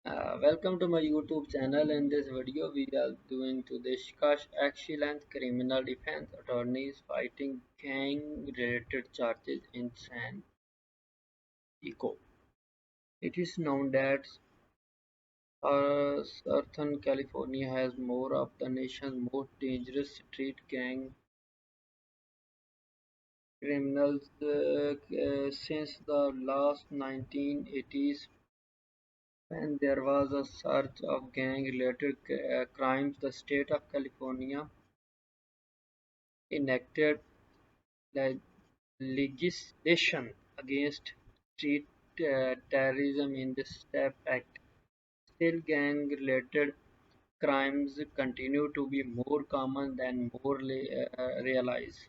Welcome to my YouTube channel. In this video, we are going to discuss excellent criminal defense attorneys fighting gang-related charges in San Diego. It is known that Southern California has more of the nation's most dangerous street gang criminals since the last 1980s. When there was a surge of gang-related crimes, the state of California enacted le- legislation against street terrorism in the STEP Act. Still, gang-related crimes continue to be more common than more realized,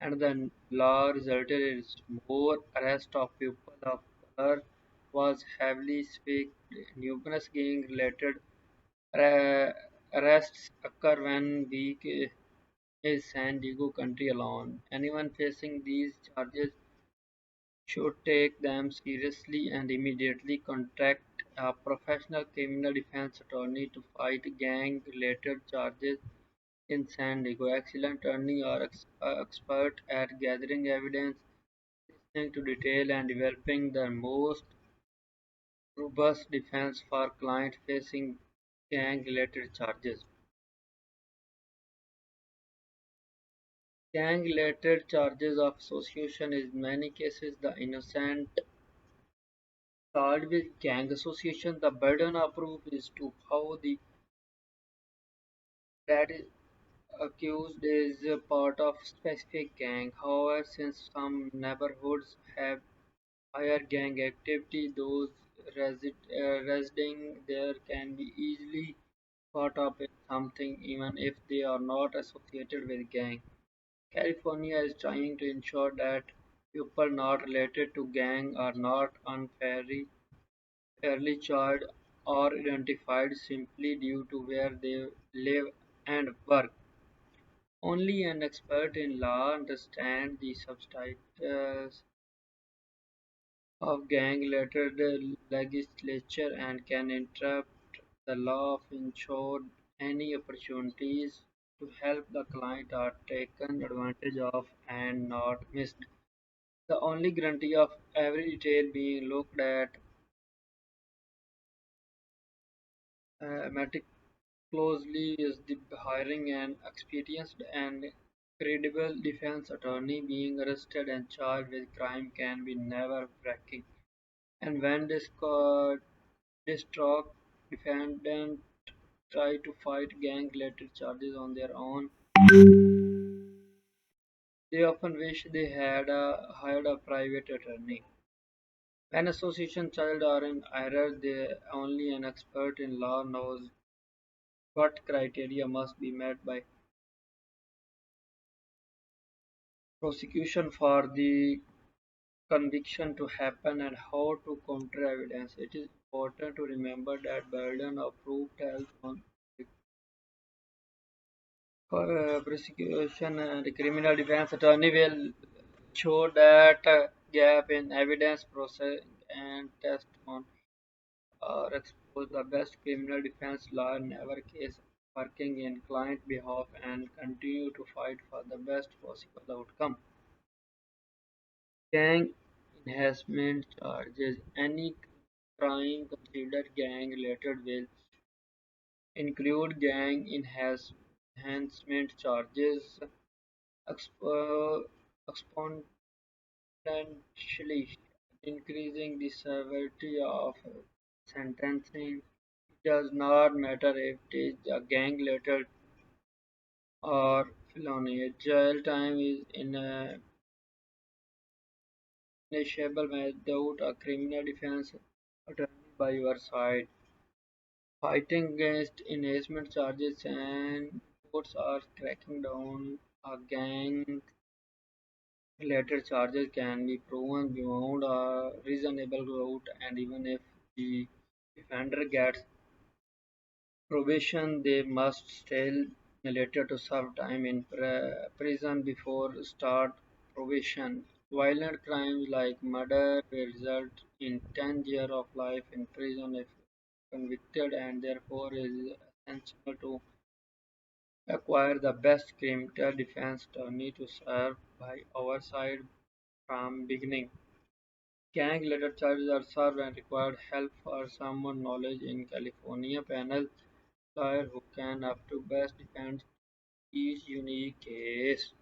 and the law resulted in more arrest of people of color was heavily spiked. Numerous gang-related uh, arrests occur when week is San Diego County alone. Anyone facing these charges should take them seriously and immediately contact a professional criminal defense attorney to fight gang-related charges in San Diego. Excellent attorneys are expert at gathering evidence, listening to detail, and developing the most robust defense for clients facing gang-related charges. Gang-related charges of association is in many cases the innocent charged with gang association. The burden of proof is to how the that is accused is a part of specific gang. However, since some neighborhoods have higher gang activity, those residing there can be easily caught up in something even if they are not associated with gang. California is trying to ensure that people not related to gang are not unfairly fairly charged or identified simply due to where they live and work. Only an expert in law understands the subtleties of gang-related legislature and can interpret the law of ensure any opportunities to help the client are taken advantage of and not missed. The only guarantee of every detail being looked at closely is the hiring an experienced and credible defense attorney. Being arrested and charged with crime can be nerve-wracking, and when distraught defendants try to fight gang-related charges on their own, they often wish they had hired a private attorney. When association child are in error, they only an expert in law knows what criteria must be met by prosecution for the conviction to happen and how to counter evidence. It is important to remember that burden of proof tells on prosecution and the criminal defense attorney will show that gap in evidence processing and testimony or expose the best criminal defense lawyer in our case working in client behalf and continue to fight for the best possible outcome. Gang enhancement charges. Any crime considered gang-related will include gang enhancement charges, expo- exponentially increasing the severity of sentencing. It does not matter if it is a gang-related or felony. Jail time is initiable without a criminal defense attorney by your side. Fighting against enhancement charges and courts are cracking down on gang-related charges can be proven beyond a reasonable doubt, and even if the offender gets probation, they must still later to serve time in prison before start probation. Violent crimes like murder will result in 10 years of life in prison if convicted, and therefore is essential to acquire the best criminal defense attorney to serve by oversight from beginning. Gang-related charges are served and required help for someone knowledge in California panel lawyer who can up to best defend each unique case.